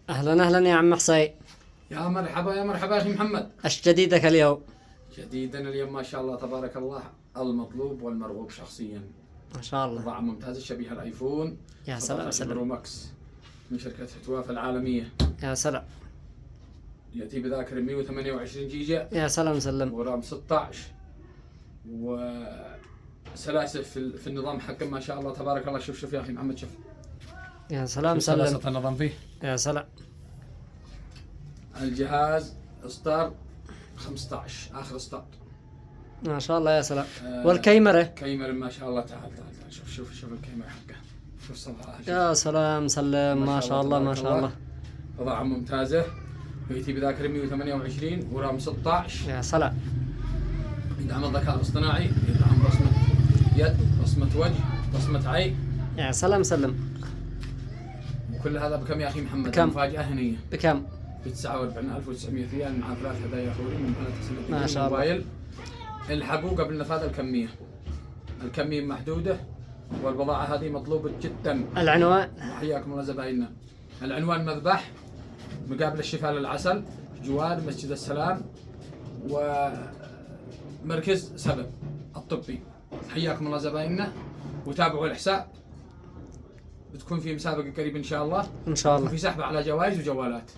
أهلا أهلا يا عم حصي. يا مرحبا يا مرحبا يا أخي محمد. أش جديدك اليوم؟ جديدنا اليوم ما شاء الله تبارك الله المطلوب والمرغوب شخصيا. ما شاء الله. بضاعة ممتازة شبيهة الآيفون. يا سلام سلام. برو ماكس من شركة هتواف العالمية. يا سلام. يأتي بذاكرة 128 جيجا. يا سلام سلم. ورام 16 وسلاسة في النظام حقه ما شاء الله تبارك الله. شوف يا أخي محمد شوف. يا سلام سلاسة سلم. النظام فيه. يا سلام. الجهاز إصدار 15 آخر إصدار. ما شاء الله يا سلام. والكاميرا؟ كاميرا ما شاء الله. تعال شوف الكاميرا حقه. شوف صفحة. يا سلام سلم. ما شاء الله ما شاء الله. بضاعة ممتازة. يأتي بذاكرة 128 ورام 16. يا سلام. يدعم الذكاء الاصطناعي، يدعم بصمة يد، بصمة وجه، بصمة عين. يا سلام سلم. وكل هذا بكم يا أخي محمد؟ بكم؟ مفاجأة هنية. بكم؟ ب 49,900 ريال مع 3 هدايا فوري من قناة حسن ما شاء الله. الموبايل. الحقوا قبل نفاذ الكمية. الكمية محدودة والبضاعة هذه مطلوبة جدا. العنوان؟ حياكم الله زبايننا. العنوان مذبح مقابل الشفاء للعسل، جوار مسجد السلام ومركز سبب الطبي. حياكم الله زبايننا وتابعوا الحساب. بتكون في مسابقة قريب إن شاء الله. إن شاء الله. وفي سحب على جوائز وجوالات.